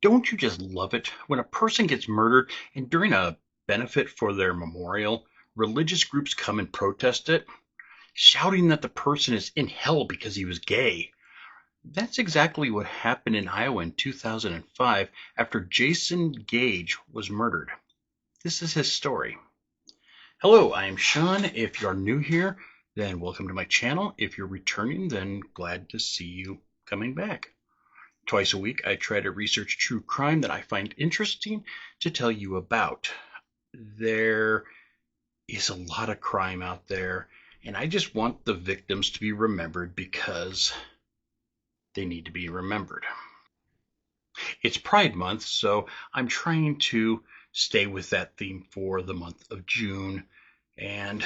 Don't you just love it when a person gets murdered and during a benefit for their memorial, religious groups come and protest it, shouting that the person is in hell because he was gay? That's exactly what happened in Iowa in 2005 after Jason Gage was murdered. This is his story. Hello, I am Sean. If you're new here, then welcome to my channel. If you're returning, then glad to see you coming back. Twice a week, I try to research true crime that I find interesting to tell you about. There is a lot of crime out there, and I just want the victims to be remembered because they need to be remembered. It's Pride Month, so I'm trying to stay with that theme for the month of June and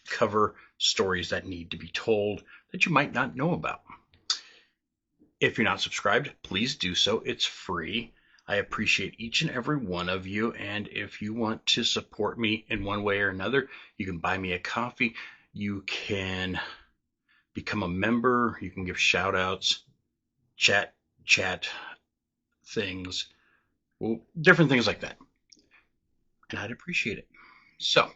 cover stories that need to be told that you might not know about. If you're not subscribed, please do so. It's free. I appreciate each and every one of you. And if you want to support me in one way or another, you can buy me a coffee. You can become a member. You can give shout outs, chat things, well, different things like that. And I'd appreciate it. So,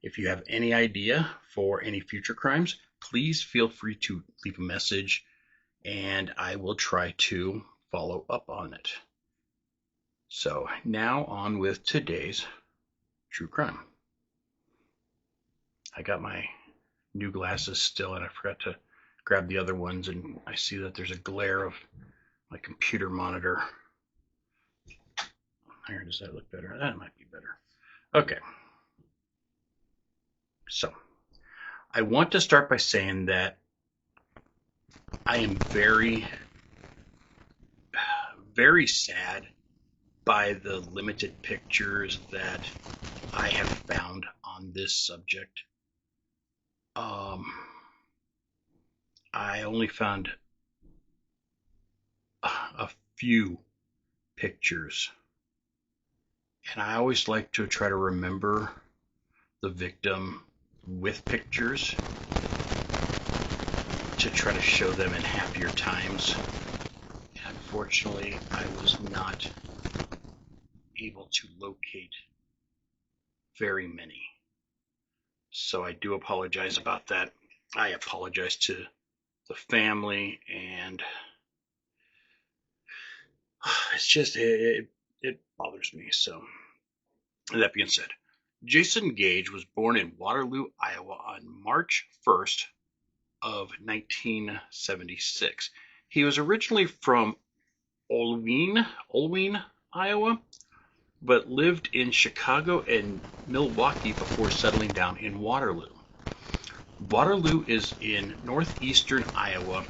if you have any idea for any future crimes, please feel free to leave a message and I will try to follow up on it. So now on with today's true crime. I got my new glasses still and I forgot to grab the other ones, and I see that there's a glare of my computer monitor. Here, does that look better? That might be better. Okay. So I want to start by saying that I am very, very sad by the limited pictures that I have found on this subject. I only found a few pictures, and I always like to try to remember the victim with pictures to try to show them in happier times. And unfortunately, I was not able to locate very many. So I do apologize about that. I apologize to the family, and it's just, it bothers me. So, that being said, Jason Gage was born in Waterloo, Iowa on March 1st of 1976. He was originally from Olween, Iowa, but lived in Chicago and Milwaukee before settling down in Waterloo. Waterloo is in northeastern Iowa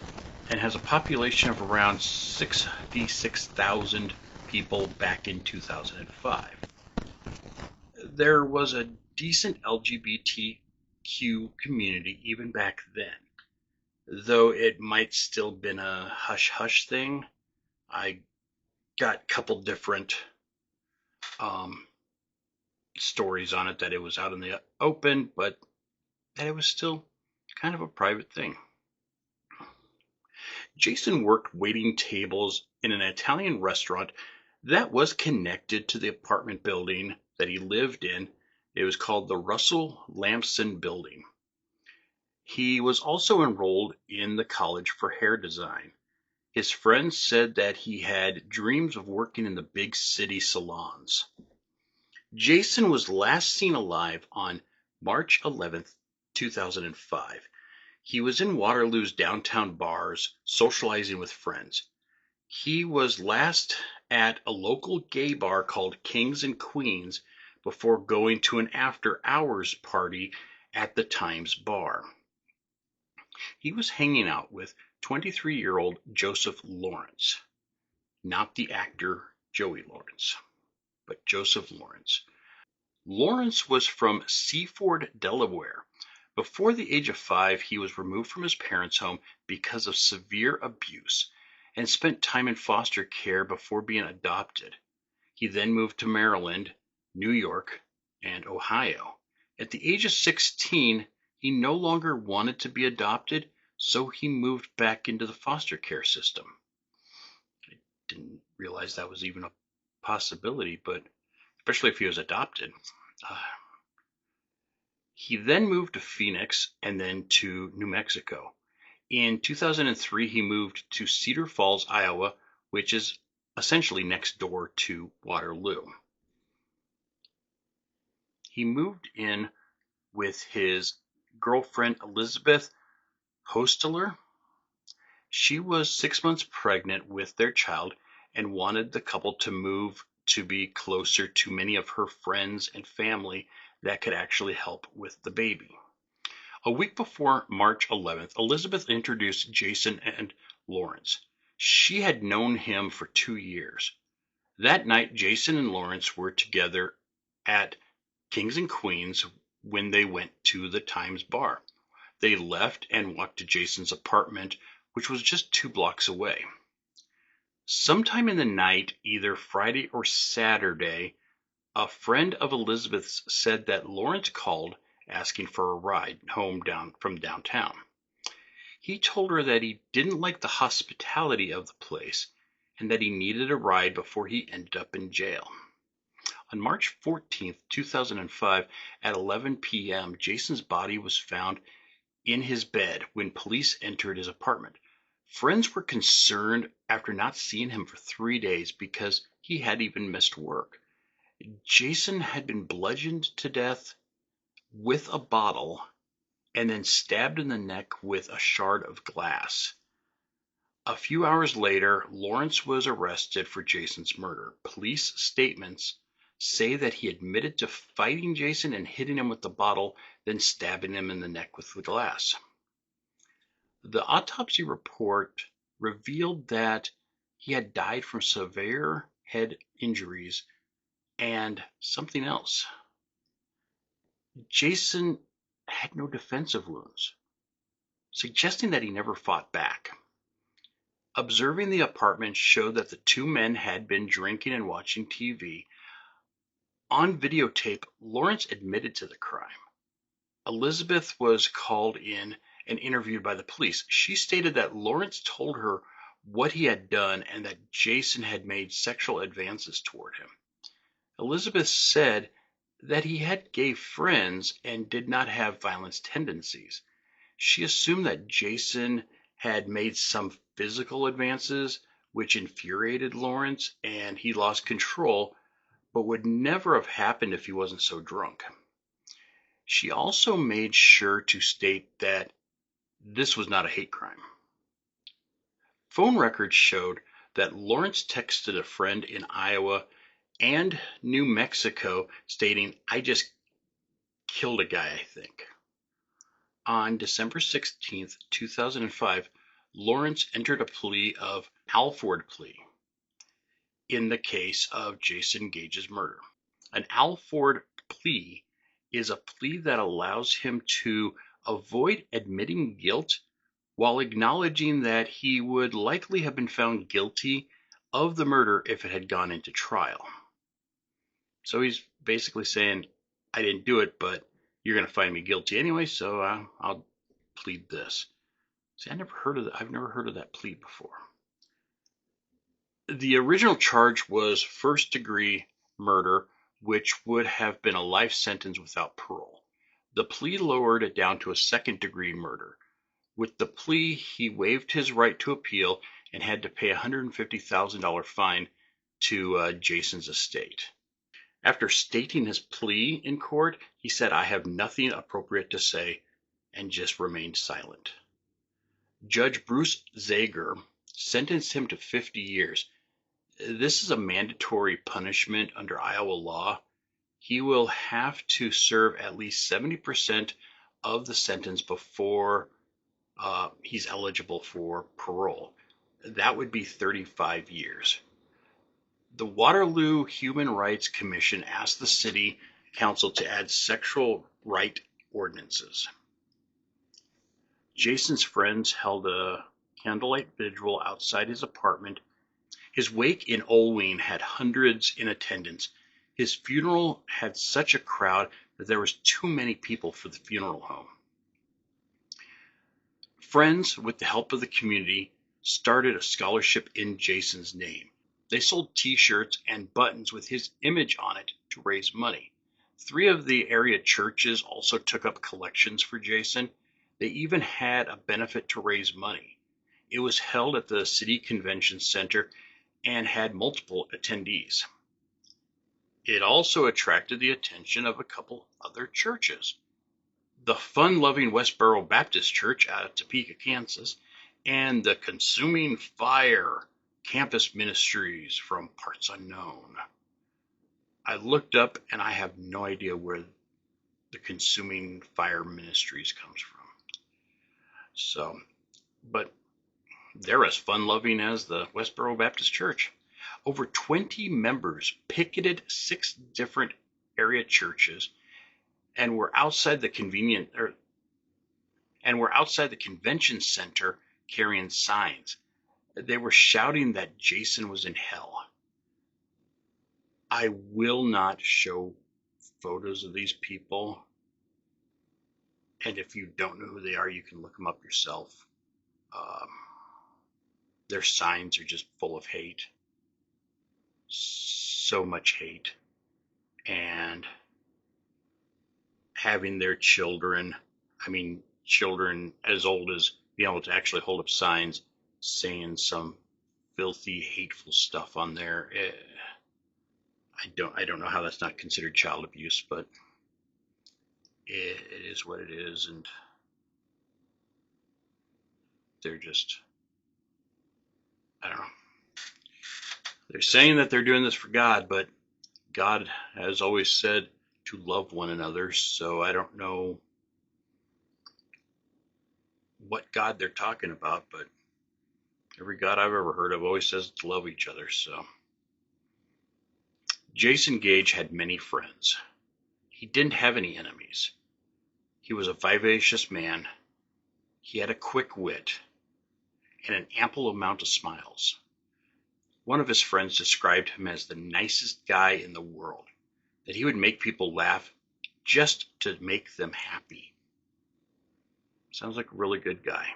and has a population of around 66,000 people back in 2005. There was a decent LGBTQ community even back then, though it might still been a hush-hush thing. I got a couple different stories on it that it was out in the open, but that it was still kind of a private thing. Jason worked waiting tables in an Italian restaurant that was connected to the apartment building that he lived in. It was called the Russell Lampson Building. He was also enrolled in the College for Hair Design. His friends said that he had dreams of working in the big city salons. Jason was last seen alive on March 11th, 2005. He was in Waterloo's downtown bars, socializing with friends. He was last at a local gay bar called Kings and Queens before going to an after-hours party at the Times Bar. He was hanging out with 23-year-old Joseph Lawrence, not the actor Joey Lawrence, but Joseph Lawrence. Lawrence was from Seaford, Delaware. Before the age of 5, he was removed from his parents' home because of severe abuse and spent time in foster care before being adopted. He then moved to Maryland, New York, and Ohio. At the age of 16, he no longer wanted to be adopted, so he moved back into the foster care system. I didn't realize that was even a possibility, but especially if he was adopted. Uh, he then moved to Phoenix and then to New Mexico. In 2003, he moved to Cedar Falls, Iowa, which is essentially next door to Waterloo. He moved in with his girlfriend, Elizabeth Hosteler. She was 6 months pregnant with their child and wanted the couple to move to be closer to many of her friends and family that could actually help with the baby. A week before March 11th, Elizabeth introduced Jason and Lawrence. She had known him for 2 years. That night, Jason and Lawrence were together at Kings and Queens when they went to the Times Bar. They left and walked to Jason's apartment, which was just 2 blocks away. Sometime in the night, either Friday or Saturday, a friend of Elizabeth's said that Lawrence called asking for a ride home from downtown. He told her that he didn't like the hospitality of the place and that he needed a ride before he ended up in jail. On March 14th, 2005, at 11 p.m., Jason's body was found in his bed when police entered his apartment. Friends were concerned after not seeing him for 3 days because he had even missed work. Jason had been bludgeoned to death with a bottle and then stabbed in the neck with a shard of glass. A few hours later, Lawrence was arrested for Jason's murder. Police statements say that he admitted to fighting Jason and hitting him with the bottle, then stabbing him in the neck with the glass. The autopsy report revealed that he had died from severe head injuries and something else. Jason had no defensive wounds, suggesting that he never fought back. Observing the apartment showed that the two men had been drinking and watching TV. On videotape, Lawrence admitted to the crime. Elizabeth was called in and interviewed by the police. She stated that Lawrence told her what he had done and that Jason had made sexual advances toward him. Elizabeth said that he had gay friends and did not have violent tendencies. She assumed that Jason had made some physical advances, which infuriated Lawrence, and he lost control, but would never have happened if he wasn't so drunk. She also made sure to state that this was not a hate crime. Phone records showed that Lawrence texted a friend in Iowa and New Mexico stating, "I just killed a guy, I think." On December 16th, 2005, Lawrence entered a plea of Alford plea in the case of Jason Gage's murder. An Alford plea is a plea that allows him to avoid admitting guilt while acknowledging that he would likely have been found guilty of the murder if it had gone into trial. So he's basically saying, I didn't do it, but you're going to find me guilty anyway, so I'll plead this. See, I've never heard of that plea before. The original charge was first-degree murder, which would have been a life sentence without parole. The plea lowered it down to a second-degree murder. With the plea, he waived his right to appeal and had to pay a $150,000 fine to Jason's estate. After stating his plea in court, he said, "I have nothing appropriate to say," and just remained silent. Judge Bruce Zager sentenced him to 50 years. This is a mandatory punishment under Iowa law. He will have to serve at least 70% of the sentence before he's eligible for parole. That would be 35 years. The Waterloo Human Rights Commission asked the city council to add sexual right ordinances. Jason's friends held a candlelight vigil outside his apartment. His wake in Olween had hundreds in attendance. His funeral had such a crowd that there was too many people for the funeral home. Friends, with the help of the community, started a scholarship in Jason's name. They sold t-shirts and buttons with his image on it to raise money. 3 of the area churches also took up collections for Jason. They even had a benefit to raise money. It was held at the city convention center and had multiple attendees. It also attracted the attention of a couple other churches. The fun-loving Westboro Baptist Church out of Topeka, Kansas, and the Consuming Fire Campus Ministries from parts unknown. I looked up and I have no idea where the Consuming Fire Ministries comes from. So, but they're as fun-loving as the Westboro Baptist Church. Over 20 members picketed 6 different area churches and were outside the convention center carrying signs. They were shouting that Jason was in hell. I will not show photos of these people. And if you don't know who they are, you can look them up yourself. Their signs are just full of hate. So much hate. And having their children as old as being able to actually hold up signs saying some filthy, hateful stuff on there. I don't know how that's not considered child abuse, but it is what it is, and they're just, I don't know. They're saying that they're doing this for God, but God has always said to love one another, so I don't know what God they're talking about, but every God I've ever heard of always says to love each other. So Jason Gage had many friends. He didn't have any enemies. He was a vivacious man. He had a quick wit and an ample amount of smiles. One of his friends described him as the nicest guy in the world, that he would make people laugh just to make them happy. Sounds like a really good guy.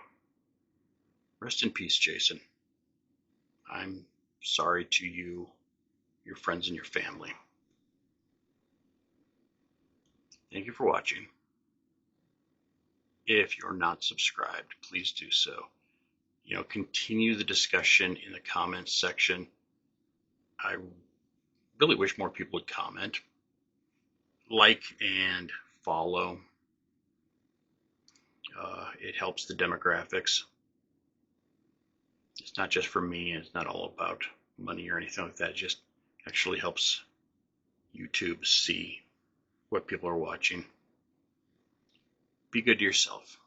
Rest in peace, Jason. I'm sorry to you, your friends, and your family. Thank you for watching. If you're not subscribed, please do so. Continue the discussion in the comments section. I really wish more people would comment, like, and follow. It helps the demographics. It's not just for me. It's not all about money or anything like that. It just actually helps YouTube see what people are watching. Be good to yourself.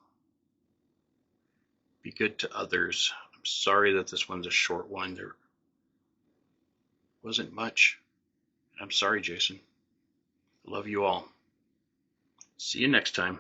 Be good to others. I'm sorry that this one's a short one. There wasn't much. I'm sorry, Jason. I love you all. See you next time.